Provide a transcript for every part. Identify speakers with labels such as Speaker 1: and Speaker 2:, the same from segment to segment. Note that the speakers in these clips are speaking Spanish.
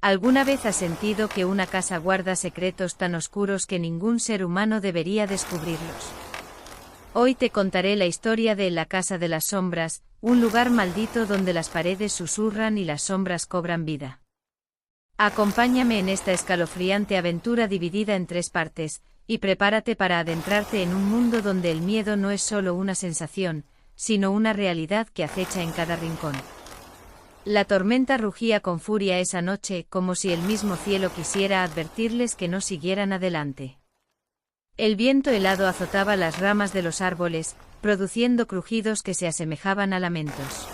Speaker 1: ¿Alguna vez has sentido que una casa guarda secretos tan oscuros que ningún ser humano debería descubrirlos? Hoy te contaré la historia de La Casa de las Sombras, un lugar maldito donde las paredes susurran y las sombras cobran vida. Acompáñame en esta escalofriante aventura dividida en 3 partes, y prepárate para adentrarte en un mundo donde el miedo no es solo una sensación, sino una realidad que acecha en cada rincón. La tormenta rugía con furia esa noche, como si el mismo cielo quisiera advertirles que no siguieran adelante. El viento helado azotaba las ramas de los árboles, produciendo crujidos que se asemejaban a lamentos.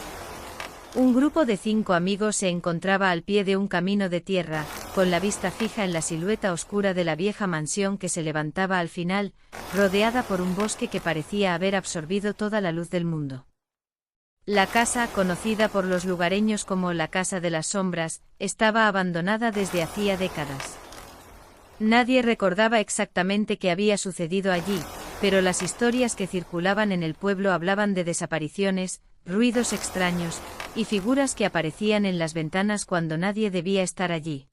Speaker 1: Un grupo de 5 amigos se encontraba al pie de un camino de tierra, con la vista fija en la silueta oscura de la vieja mansión que se levantaba al final, rodeada por un bosque que parecía haber absorbido toda la luz del mundo. La casa, conocida por los lugareños como la Casa de las Sombras, estaba abandonada desde hacía décadas. Nadie recordaba exactamente qué había sucedido allí, pero las historias que circulaban en el pueblo hablaban de desapariciones, ruidos extraños, y figuras que aparecían en las ventanas cuando nadie debía estar allí.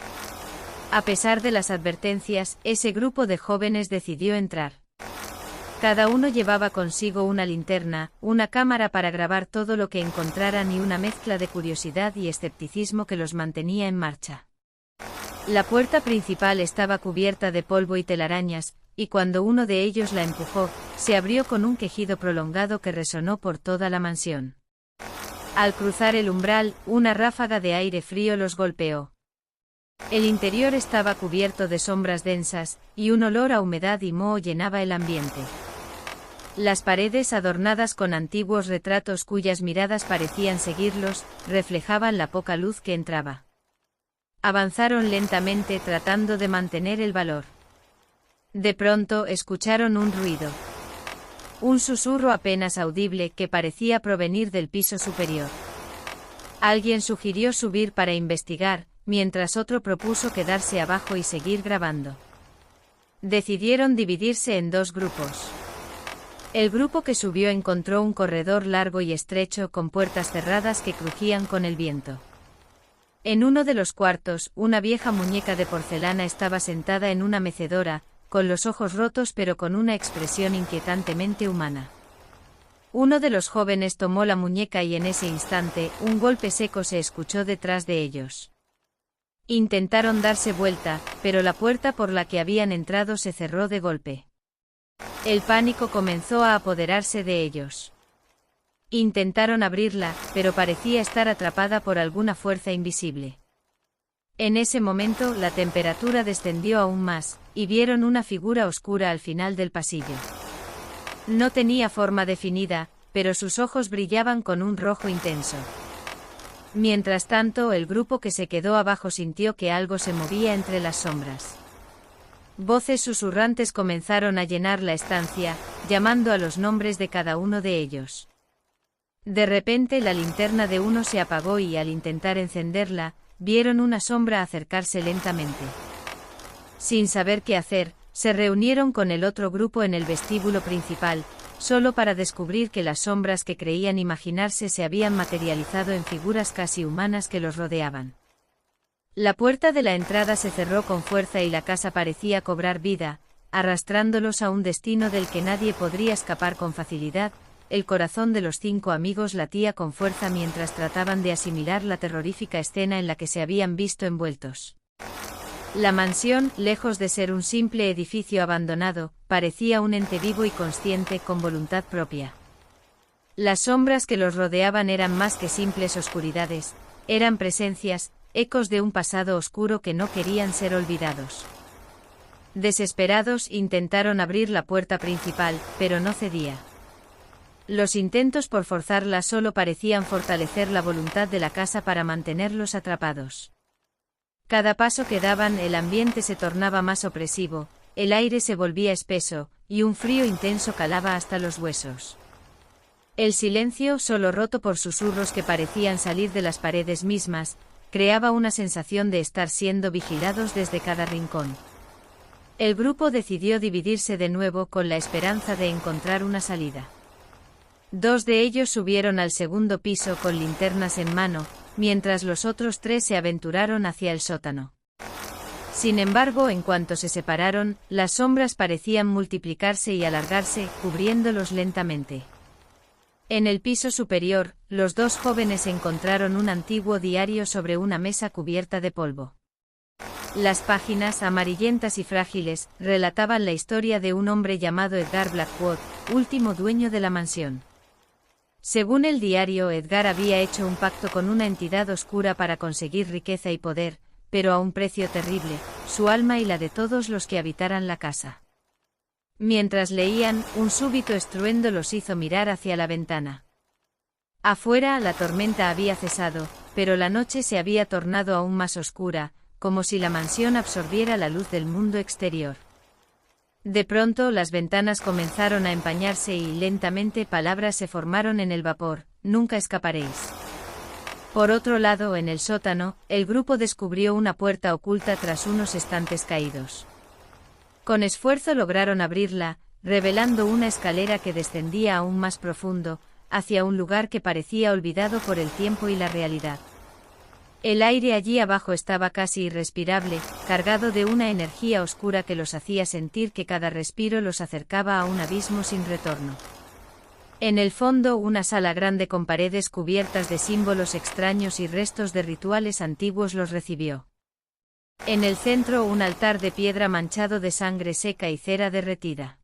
Speaker 1: A pesar de las advertencias, ese grupo de jóvenes decidió entrar. Cada uno llevaba consigo una linterna, una cámara para grabar todo lo que encontraran y una mezcla de curiosidad y escepticismo que los mantenía en marcha. La puerta principal estaba cubierta de polvo y telarañas, y cuando uno de ellos la empujó, se abrió con un quejido prolongado que resonó por toda la mansión. Al cruzar el umbral, una ráfaga de aire frío los golpeó. El interior estaba cubierto de sombras densas, y un olor a humedad y moho llenaba el ambiente. Las paredes adornadas con antiguos retratos cuyas miradas parecían seguirlos, reflejaban la poca luz que entraba. Avanzaron lentamente tratando de mantener el valor. De pronto escucharon un ruido. Un susurro apenas audible que parecía provenir del piso superior. Alguien sugirió subir para investigar, mientras otro propuso quedarse abajo y seguir grabando. Decidieron dividirse en 2 grupos. El grupo que subió encontró un corredor largo y estrecho con puertas cerradas que crujían con el viento. En uno de los cuartos, una vieja muñeca de porcelana estaba sentada en una mecedora, con los ojos rotos pero con una expresión inquietantemente humana. Uno de los jóvenes tomó la muñeca y en ese instante, un golpe seco se escuchó detrás de ellos. Intentaron darse vuelta, pero la puerta por la que habían entrado se cerró de golpe. El pánico comenzó a apoderarse de ellos. Intentaron abrirla, pero parecía estar atrapada por alguna fuerza invisible. En ese momento la temperatura descendió aún más, y vieron una figura oscura al final del pasillo. No tenía forma definida, pero sus ojos brillaban con un rojo intenso. Mientras tanto, el grupo que se quedó abajo sintió que algo se movía entre las sombras. Voces susurrantes comenzaron a llenar la estancia, llamando a los nombres de cada uno de ellos. De repente la linterna de uno se apagó y al intentar encenderla, vieron una sombra acercarse lentamente. Sin saber qué hacer, se reunieron con el otro grupo en el vestíbulo principal, solo para descubrir que las sombras que creían imaginarse se habían materializado en figuras casi humanas que los rodeaban. La puerta de la entrada se cerró con fuerza y la casa parecía cobrar vida, arrastrándolos a un destino del que nadie podría escapar con facilidad. El corazón de los 5 amigos latía con fuerza mientras trataban de asimilar la terrorífica escena en la que se habían visto envueltos. La mansión, lejos de ser un simple edificio abandonado, parecía un ente vivo y consciente con voluntad propia. Las sombras que los rodeaban eran más que simples oscuridades, eran presencias, ecos de un pasado oscuro que no querían ser olvidados. Desesperados intentaron abrir la puerta principal, pero no cedía. Los intentos por forzarla solo parecían fortalecer la voluntad de la casa para mantenerlos atrapados. Cada paso que daban el ambiente se tornaba más opresivo, el aire se volvía espeso, y un frío intenso calaba hasta los huesos. El silencio, solo roto por susurros que parecían salir de las paredes mismas, creaba una sensación de estar siendo vigilados desde cada rincón. El grupo decidió dividirse de nuevo con la esperanza de encontrar una salida. 2 de ellos subieron al segundo piso con linternas en mano, mientras los otros 3 se aventuraron hacia el sótano. Sin embargo, en cuanto se separaron, las sombras parecían multiplicarse y alargarse, cubriéndolos lentamente. En el piso superior, los 2 jóvenes encontraron un antiguo diario sobre una mesa cubierta de polvo. Las páginas, amarillentas y frágiles, relataban la historia de un hombre llamado Edgar Blackwood, último dueño de la mansión. Según el diario, Edgar había hecho un pacto con una entidad oscura para conseguir riqueza y poder, pero a un precio terrible, su alma y la de todos los que habitaran la casa. Mientras leían, un súbito estruendo los hizo mirar hacia la ventana. Afuera, la tormenta había cesado, pero la noche se había tornado aún más oscura, como si la mansión absorbiera la luz del mundo exterior. De pronto, las ventanas comenzaron a empañarse y, lentamente, palabras se formaron en el vapor: «Nunca escaparéis». Por otro lado, en el sótano, el grupo descubrió una puerta oculta tras unos estantes caídos. Con esfuerzo lograron abrirla, revelando una escalera que descendía aún más profundo, hacia un lugar que parecía olvidado por el tiempo y la realidad. El aire allí abajo estaba casi irrespirable, cargado de una energía oscura que los hacía sentir que cada respiro los acercaba a un abismo sin retorno. En el fondo, una sala grande con paredes cubiertas de símbolos extraños y restos de rituales antiguos los recibió. En el centro, un altar de piedra manchado de sangre seca y cera derretida.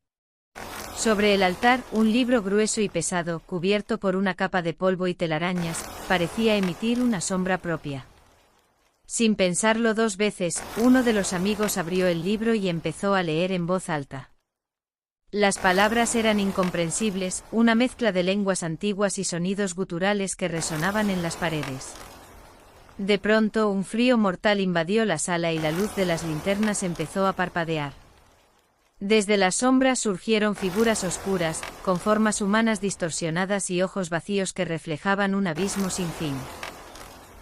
Speaker 1: Sobre el altar, un libro grueso y pesado, cubierto por una capa de polvo y telarañas, parecía emitir una sombra propia. Sin pensarlo 2 veces, uno de los amigos abrió el libro y empezó a leer en voz alta. Las palabras eran incomprensibles, una mezcla de lenguas antiguas y sonidos guturales que resonaban en las paredes. De pronto, un frío mortal invadió la sala y la luz de las linternas empezó a parpadear. Desde las sombras surgieron figuras oscuras, con formas humanas distorsionadas y ojos vacíos que reflejaban un abismo sin fin.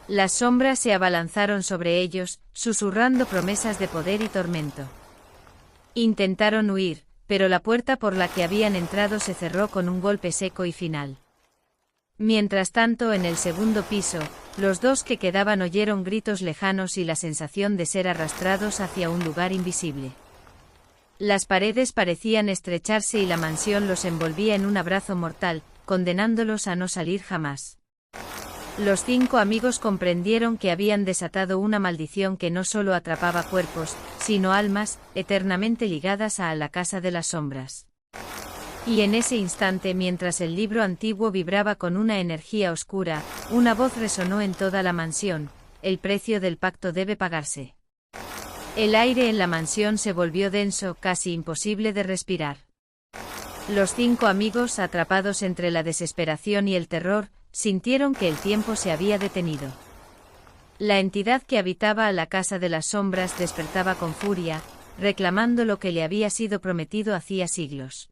Speaker 1: Las sombras se abalanzaron sobre ellos, susurrando promesas de poder y tormento. Intentaron huir, pero la puerta por la que habían entrado se cerró con un golpe seco y final. Mientras tanto, en el segundo piso, los 2 que quedaban oyeron gritos lejanos y la sensación de ser arrastrados hacia un lugar invisible. Las paredes parecían estrecharse y la mansión los envolvía en un abrazo mortal, condenándolos a no salir jamás. Los 5 amigos comprendieron que habían desatado una maldición que no solo atrapaba cuerpos, sino almas, eternamente ligadas a la casa de las sombras. Y en ese instante, mientras el libro antiguo vibraba con una energía oscura, una voz resonó en toda la mansión: «El precio del pacto debe pagarse». El aire en la mansión se volvió denso, casi imposible de respirar. Los 5 amigos, atrapados entre la desesperación y el terror, sintieron que el tiempo se había detenido. La entidad que habitaba la casa de las sombras despertaba con furia, reclamando lo que le había sido prometido hacía siglos.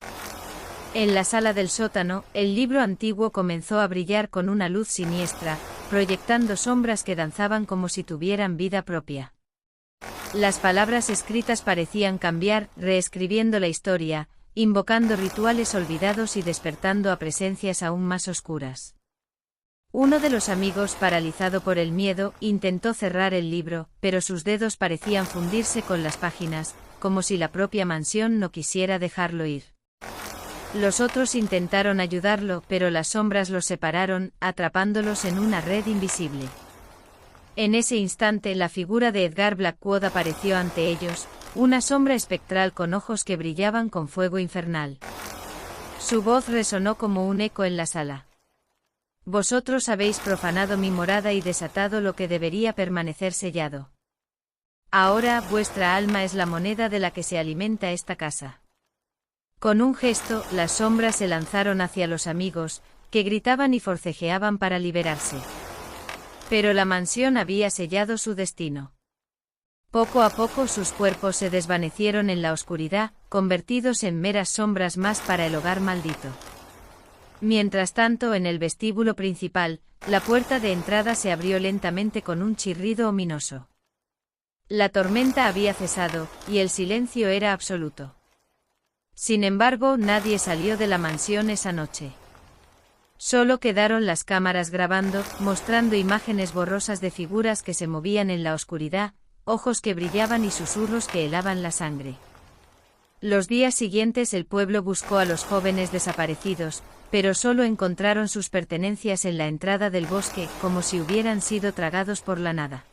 Speaker 1: En la sala del sótano, el libro antiguo comenzó a brillar con una luz siniestra, proyectando sombras que danzaban como si tuvieran vida propia. Las palabras escritas parecían cambiar, reescribiendo la historia, invocando rituales olvidados y despertando a presencias aún más oscuras. Uno de los amigos, paralizado por el miedo, intentó cerrar el libro, pero sus dedos parecían fundirse con las páginas, como si la propia mansión no quisiera dejarlo ir. Los otros intentaron ayudarlo, pero las sombras los separaron, atrapándolos en una red invisible. En ese instante, la figura de Edgar Blackwood apareció ante ellos, una sombra espectral con ojos que brillaban con fuego infernal. Su voz resonó como un eco en la sala. «Vosotros habéis profanado mi morada y desatado lo que debería permanecer sellado. Ahora, vuestra alma es la moneda de la que se alimenta esta casa». Con un gesto, las sombras se lanzaron hacia los amigos, que gritaban y forcejeaban para liberarse. Pero la mansión había sellado su destino. Poco a poco sus cuerpos se desvanecieron en la oscuridad, convertidos en meras sombras más para el hogar maldito. Mientras tanto, en el vestíbulo principal, la puerta de entrada se abrió lentamente con un chirrido ominoso. La tormenta había cesado, y el silencio era absoluto. Sin embargo, nadie salió de la mansión esa noche. Solo quedaron las cámaras grabando, mostrando imágenes borrosas de figuras que se movían en la oscuridad, ojos que brillaban y susurros que helaban la sangre. Los días siguientes el pueblo buscó a los jóvenes desaparecidos, pero solo encontraron sus pertenencias en la entrada del bosque, como si hubieran sido tragados por la nada.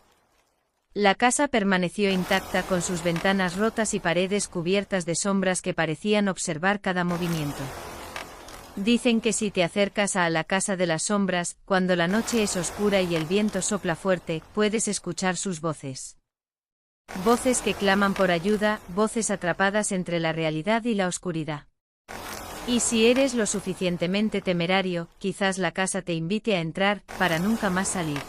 Speaker 1: La casa permaneció intacta con sus ventanas rotas y paredes cubiertas de sombras que parecían observar cada movimiento. Dicen que si te acercas a la casa de las sombras, cuando la noche es oscura y el viento sopla fuerte, puedes escuchar sus voces. Voces que claman por ayuda, voces atrapadas entre la realidad y la oscuridad. Y si eres lo suficientemente temerario, quizás la casa te invite a entrar, para nunca más salir.